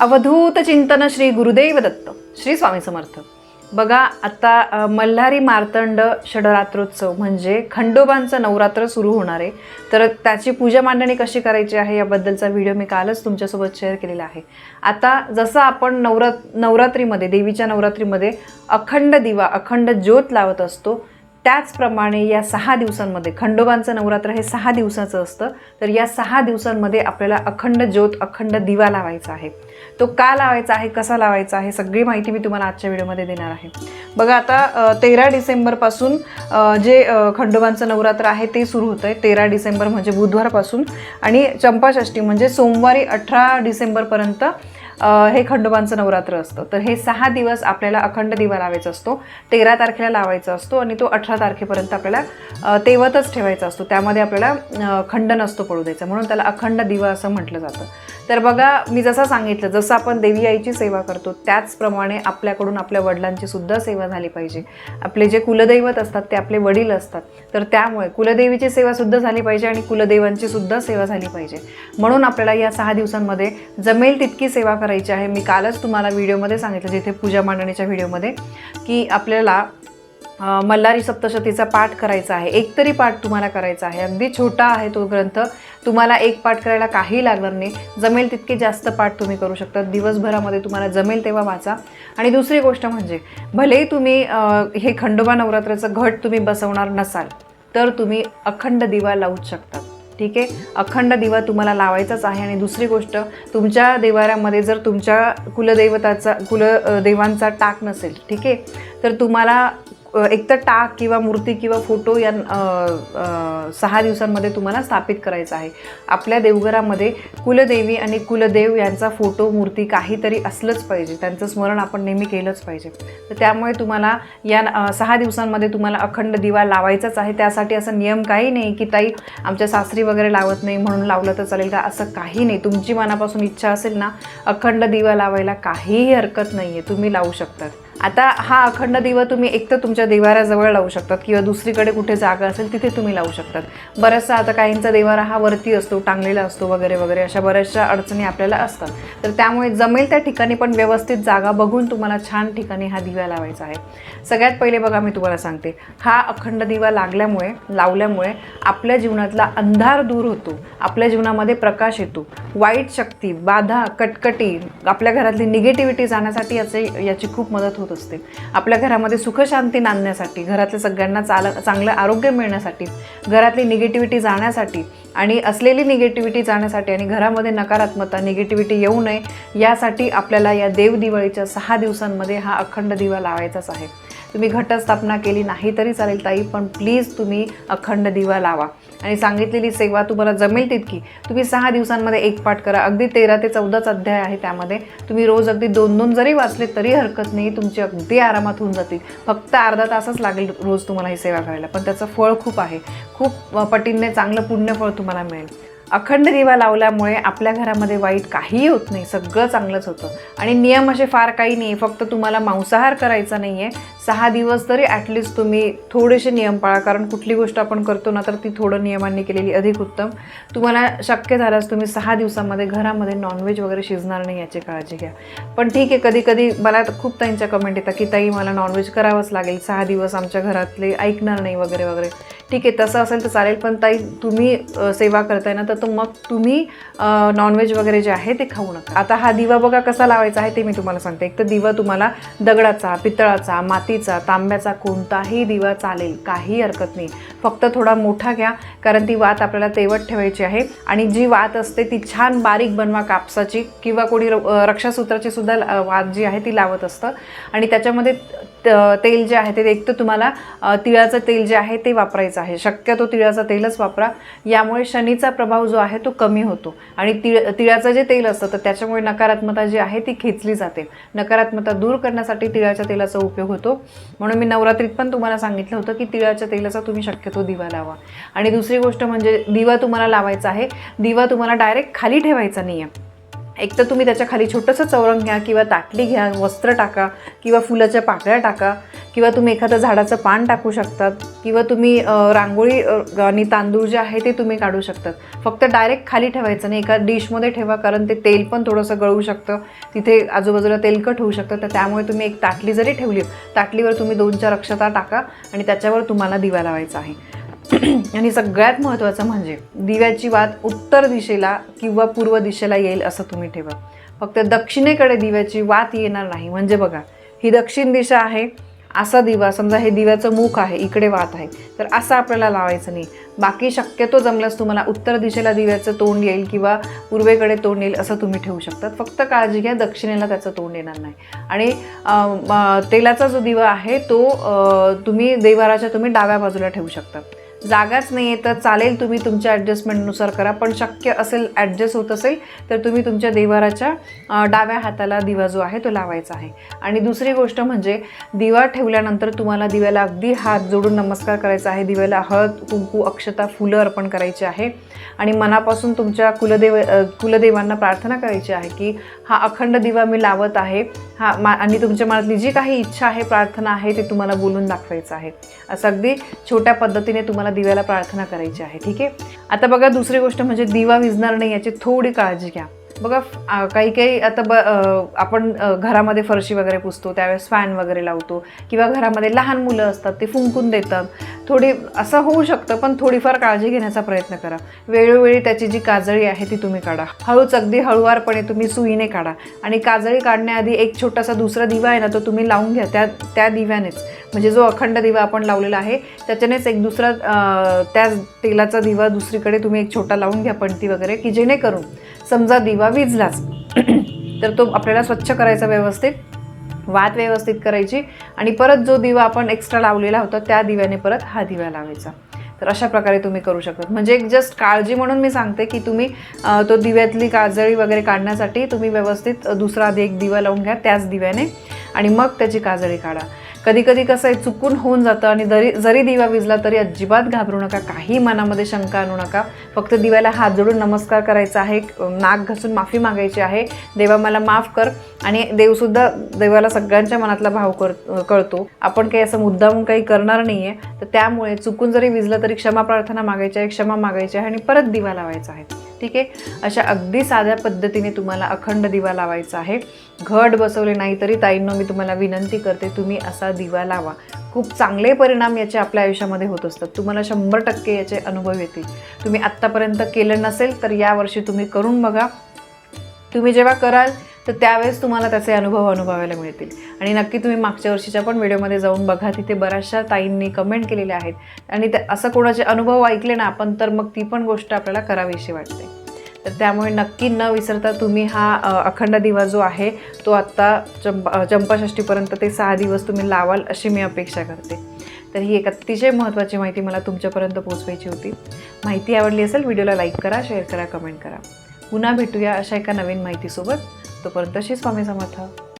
अवधूत चिंतन श्री गुरुदेव दत्त श्री स्वामी समर्थ। बघा आता मल्हारी मार्तंड षडरात्रोत्सव म्हणजे खंडोबांचं नवरात्र सुरू होणार आहे। तर त्याची पूजा मांडणी कशी करायची आहे याबद्दलचा व्हिडिओ मी कालच तुमच्यासोबत शेअर केलेला आहे। आता जसं आपण नवरात्रीमध्ये देवीच्या नवरात्रीमध्ये अखंड दिवा अखंड ज्योत लावत असतो, त्याचप्रमाणे या 6 दिवसांमध्ये खंडोबांचं नवरात्र हे 6 दिवसाचं असतं। तर या 6 दिवसांमध्ये आपल्याला अखंड ज्योत अखंड दिवा लावायचा आहे। तो का लावायचा आहे, कसा लावायचा आहे, सगळी माहिती मी तुम्हाला आजच्या व्हिडिओमध्ये देणार आहे। बघा आता 13 डिसेंबरपासून जे खंडोबांचं नवरात्र आहे ते सुरू होतं आहे। 13 डिसेंबर म्हणजे बुधवारपासून आणि चंपाषष्ठी म्हणजे सोमवारी 18 डिसेंबरपर्यंत हे खंडोबांचं नवरात्र असतं। तर हे 6 दिवस आपल्याला अखंड दिवा लावायचा असतो। 13 तारखेला लावायचा असतो आणि तो 18 तारखेपर्यंत आपल्याला तेवतच ठेवायचा असतो। त्यामध्ये आपल्याला खंड नसतो पडू द्यायचा, म्हणून त्याला अखंड दिवा असं म्हटलं जातं। तर बघा मी जसं सांगितलं, जसं आपण देवी आईची सेवा करतो त्याचप्रमाणे आपल्याकडून आपल्या वडिलांची सुद्धा सेवा झाली पाहिजे। आपले जे कुलदैवत असतात ते आपले वडील असतात, तर त्यामुळे कुलदेवीची सेवा सुद्धा झाली पाहिजे आणि कुलदेवांची सुद्धा सेवा झाली पाहिजे। म्हणून आपल्याला या 6 दिवसांमध्ये जमेल तितकी सेवा करायची आहे। मी कालच तुम्हाला व्हिडिओमध्ये सांगितलं, जिथे पूजा मांडणीच्या व्हिडिओमध्ये, की आपल्याला मल्हारी सप्तशतीचा पाठ करायचा आहे। एक तरी पाठ तुम्हाला करायचा आहे। अगदी छोटा आहे तो ग्रंथ, तुम्हाला एक पाठ करायला काही लागणार नाही। जमेल तितके जास्त पाठ तुम्ही करू शकता। दिवसभरामध्ये तुम्हाला जमेल तेव्हा वाचा। आणि दुसरी गोष्ट म्हणजे भलेही तुम्ही हे खंडोबा नवरात्राचं घट तुम्ही बसवणार नसाल तर तुम्ही अखंड दिवा लावूच शकता। ठीक आहे, अखंड दिवा तुम्हाला लावायचाच आहे। आणि दुसरी गोष्ट, तुमच्या देवाऱ्यामध्ये जर तुमच्या कुलदेवांचा टाक नसेल, ठीक आहे, तर तुम्हाला एक तर टाक किंवा मूर्ती किंवा फोटो या 6 दिवसांमध्ये तुम्हाला स्थापित करायचा आहे। आपल्या देवघरामध्ये कुलदेवी आणि कुलदेव यांचा फोटो मूर्ती काहीतरी असलंच पाहिजे, त्यांचं स्मरण आपण नेहमी केलंच पाहिजे। तर त्यामुळे तुम्हाला या 6 दिवसांमध्ये तुम्हाला अखंड दिवा लावायचाच आहे। त्यासाठी असं नियम काही नाही की ताई आमच्या सासरी वगैरे लावत नाही म्हणून लावलं तर चालेल का, असं काही नाही। तुमची मनापासून इच्छा असेल ना अखंड दिवा लावायला काहीही हरकत नाही आहे, तुम्ही लावू शकतात। आता हा अखंड दिवा तुम्ही एक तर तुमच्या देवाऱ्याजवळ लावू शकतात किंवा दुसरीकडे कुठे जागा असेल तिथे तुम्ही लावू शकतात। बऱ्याचसा आता काहींचा देवारा हा वरती असतो, टांगलेला असतो वगैरे वगैरे, अशा बऱ्याचशा अडचणी आपल्याला असतात। तर त्यामुळे जमेल त्या ठिकाणी पण व्यवस्थित जागा बघून तुम्हाला छान ठिकाणी हा दिवा लावायचा आहे। सगळ्यात पहिले बघा मी तुम्हाला सांगते, हा अखंड दिवा लावल्यामुळे आपल्या जीवनातला अंधार दूर होतो, आपल्या जीवनामध्ये प्रकाश येतो, वाईट शक्ती, बाधा, कटकटी, आपल्या घरातली निगेटिव्हिटी जाण्यासाठी याची खूप मदत होत असते। आपल्या घरामध्ये सुखशांती नांदण्यासाठी, घरातल्या सगळ्यांना चांगलं आरोग्य मिळण्यासाठी, घरातली निगेटिव्हिटी जाण्यासाठी आणि असलेली निगेटिव्हिटी जाण्यासाठी आणि घरामध्ये नकारात्मकता निगेटिव्हिटी येऊ नये यासाठी आपल्याला या देवदिवाळीच्या 6 दिवसांमध्ये हा अखंड दिवा लावायचाच आहे। तुम्ही घटस्थापना केली नाही तरी चालेल ताई, पण प्लीज तुम्ही अखंड दिवा लावा आणि सांगितलेली सेवा तुम्हाला जमेल तितकी तुम्ही 6 दिवसांमध्ये एक पाठ करा। अगदी 13 ते 14 अध्याय आहे, त्यामध्ये तुम्ही रोज अगदी 2-2 जरी वाचले तरी हरकत नाही, तुमची अगदी आरामात होऊन जातील। फक्त अर्धा तासच लागेल रोज तुम्हाला ही सेवा करायला, पण त्याचं फळ खूप आहे, खूप पटीने चांगलं पुण्यफळ तुम्हाला मिळेल। अखंड दिवा लावल्यामुळे आपल्या घरामध्ये वाईट काहीही होत नाही, सगळं चांगलंच होतं। आणि नियम असे फार काही नाही, फक्त तुम्हाला मांसाहार करायचा नाही आहे। 6 दिवस तरी ॲटलिस्ट तुम्ही थोडेसे नियम पाळा, कारण कुठली गोष्ट आपण करतो ना तर ती थोडं नियमांनी केलेली अधिक उत्तम। तुम्हाला शक्य झाल्यास तुम्ही 6 दिवसांमध्ये घरामध्ये नॉनव्हेज वगैरे शिजणार नाही याची काळजी घ्या। पण ठीक आहे, कधी कधी मला खूप ताईंच्या कमेंट येतात की ताई मला नॉनव्हेज करावंच लागेल, 6 दिवस आमच्या घरातले ऐकणार नाही वगैरे वगैरे। ठीक आहे, तसं असेल तर चालेल, पण ताई तुम्ही सेवा करताय ना तर मग तुम्ही नॉनव्हेज वगैरे जे आहे ते खाऊ नका। आता हा दिवा बघा कसा लावायचा आहे ते मी तुम्हाला सांगते। एक तर दिवा तुम्हाला दगडाचा, पितळाचा, मातीचा, तांब्याचा कोणताही दिवा चालेल, काही हरकत नाही। फक्त थोडा मोठा घ्या, कारण ती वात आपल्याला तेवत ठेवायची आहे। आणि जी वात असते ती छान बारीक बनवा, कापसाची किंवा कोणी रक्षासूत्राची सुद्धा वात जी आहे ती लावत असतं। आणि त्याच्यामध्ये तेल जे आहे ते एक तर तुम्हाला तिळाचं तेल जे आहे ते वापरायचं आहे, शक्यतो तिळाचं तेलच वापरा। यामुळे शनीचा प्रभाव जो आहे तो कमी होतो आणि तिळाचं जे तेल असतं तर त्याच्यामुळे नकारात्मकता जी आहे ती खेचली जाते। नकारात्मकता दूर करण्यासाठी तिळाच्या तेलाचा उपयोग होतो, म्हणून मी नवरात्रीत पण तुम्हाला सांगितलं होतं की तिळाच्या तेलाचा तुम्ही शक्यतो दिवा लावा। आणि दुसरी गोष्ट म्हणजे दिवा तुम्हाला लावायचा आहे, दिवा तुम्हाला डायरेक्ट खाली ठेवायचा नाही आहे, एक तर तुम्ही त्याच्या खाली छोटंसं चौरंग घ्या किंवा ताटली घ्या, वस्त्र टाका किंवा फुलाच्या पाकळ्या टाका किंवा तुम्ही एखादं झाडाचं पान टाकू शकतात किंवा तुम्ही रांगोळी आणि तांदूळ जे आहे ते तुम्ही काढू शकतात. फक्त डायरेक्ट खाली ठेवायचं नाही, एका डिशमध्ये ठेवा, कारण ते तेल पण थोडंसं गळू शकतं, तिथे आजूबाजूला तेलकट होऊ शकतं. तर त्यामुळे तुम्ही एक ताटली जरी ठेवली, ताटलीवर तुम्ही 2-4 अक्षता टाका आणि त्याच्यावर तुम्हाला दिवा लावायचा आहे. आणि सगळ्यात महत्त्वाचं म्हणजे दिव्याची वात उत्तर दिशेला किंवा पूर्व दिशेला येईल असं तुम्ही ठेवा. फक्त दक्षिणेकडे दिव्याची वात येणार नाही. म्हणजे बघा, ही दक्षिण दिशा आहे, असा दिवा समजा, हे दिव्याचं मुख आहे, इकडे वात आहे, तर असं आपल्याला लावायचं नाही. बाकी शक्यतो जमल्यास तुम्हाला उत्तर दिशेला दिव्याचं तोंड येईल किंवा पूर्वेकडे तोंड येईल असं तुम्ही ठेवू शकतात. फक्त काळजी घ्या, दक्षिणेला त्याचं तोंड येणार नाही. आणि तेलाचा जो दिवा आहे तो तुम्ही देवाराच्या तुम्ही डाव्या बाजूला ठेवू शकता. जागाच नाही आहे तर चालेल, तुम्ही तुमच्या ॲडजस्टमेंटनुसार करा, पण शक्य असेल, ॲडजस्ट होत असेल तर तुम्ही तुमच्या देवाराच्या डाव्या हाताला दिवा जो आहे तो लावायचा आहे. आणि दुसरी गोष्ट म्हणजे दिवा ठेवल्यानंतर तुम्हाला दिव्याला अगदी हात जोडून नमस्कार करायचा आहे. दिव्याला हळद, कुंकू, अक्षता, फुलं अर्पण करायची आहे आणि मनापासून तुमच्या कुलदेवांना प्रार्थना करायची आहे की हा अखंड दिवा मी लावत आहे, आणि तुमच्या मनातली जी काही इच्छा आहे, प्रार्थना आहे, ते तुम्हाला बोलून दाखवायचं आहे. असं अगदी छोट्या पद्धतीने तुम्हाला दिव्याला प्रार्थना करायची आहे. ठीक आहे. आता बघा, दुसरी गोष्ट म्हणजे दिवा विझणार नाही याची थोडी काळजी घ्या. बघा, काही आता आपण घरामध्ये फरशी वगैरे पुसतो त्यावेळेस फॅन वगैरे लावतो किंवा घरामध्ये लहान मुलं असतात ते फुंकून देतात. थोडी असं होऊ शकतं, पण थोडीफार काळजी घेण्याचा प्रयत्न करा. वेळोवेळी त्याची जी काजळी आहे ती तुम्ही काढा. अगदी हळुवारपणे तुम्ही सुईने काढा. आणि काजळी काढण्याआधी एक छोटासा दुसरा दिवा आहे ना, तो तुम्ही लावून घ्या. त्या दिव्यानेच, म्हणजे जो अखंड दिवा आपण लावलेला आहे त्याच्यानेच एक दुसरा त्या तेलाचा दिवा दुसरीकडे तुम्ही एक छोटा लावून घ्या, पणती वगैरे, की जेणेकरून समजा दिवा विझलाच तर तो आपल्याला स्वच्छ करायचा, व्यवस्थित वात व्यवस्थित करायची आणि परत जो दिवा आपण एक्स्ट्रा लावलेला होता त्या दिव्याने परत हा दिवा लावायचा. तर अशा प्रकारे तुम्ही करू शकता. म्हणजे एक जस्ट काळजी म्हणून मी सांगते की तुम्ही तो दिव्यातली काजळी वगैरे काढण्यासाठी तुम्ही व्यवस्थित दुसरा आधी एक दिवा लावून घ्या त्याच दिव्याने आणि मग त्याची काजळी काढा. कधी कधी कसं आहे, चुकून होऊन जातं आणि जरी दिवा विझला तरी अजिबात घाबरू नका, काही मनामध्ये शंका आणू नका. फक्त दिव्याला हात जोडून नमस्कार करायचा आहे, नाक घासून माफी मागायची आहे, देवा मला माफ कर. आणि देवसुद्धा देवाला सगळ्यांच्या मनातला भाव कळतो. आपण काही असं मुद्दामून काही करणार नाही आहे, तर त्यामुळे चुकून जरी विझलं तरी क्षमा प्रार्थना मागायची आहे, क्षमा मागायची आहे आणि परत दिवा लावायचा आहे. ठीक आहे. अशा अगदी साध्या पद्धतीने तुम्हाला अखंड दिवा लावायचा आहे. घट बसवले नाही तरी ताईंनो मी तुम्हाला विनंती करते, तुम्ही असा दिवा लावा. खूप चांगले परिणाम याचे आपल्या आयुष्यामध्ये होत असतात. तुम्हाला 100% याचे अनुभव येतील. तुम्ही आत्तापर्यंत केलं नसेल तर यावर्षी तुम्ही करून बघा. तुम्ही जेव्हा कराल तर त्यावेळेस तुम्हाला त्याचे अनुभव अनुभवायला मिळतील. आणि नक्की तुम्ही मागच्या वर्षीच्या पण व्हिडिओमध्ये जाऊन बघा, तिथे बऱ्याचशा ताईंनी कमेंट केलेल्या आहेत आणि असं कोणाचे अनुभव ऐकले ना आपण, तर मग ती पण गोष्ट आपल्याला करावीशी वाटते. तर त्यामुळे नक्की न विसरता तुम्ही हा अखंड दिवा जो आहे तो आत्ता चंपाषष्ठीपर्यंत ते 6 दिवस तुम्ही लावाल अशी मी अपेक्षा करते. तर ही एक अतिशय महत्त्वाची माहिती मला तुमच्यापर्यंत पोहोचवायची होती. माहिती आवडली असेल व्हिडिओला लाईक करा, शेअर करा, कमेंट करा. पुन्हा भेटूया अशा एका नवीन माहितीसोबत. तोपर्यंत श्री स्वामी समर्थ.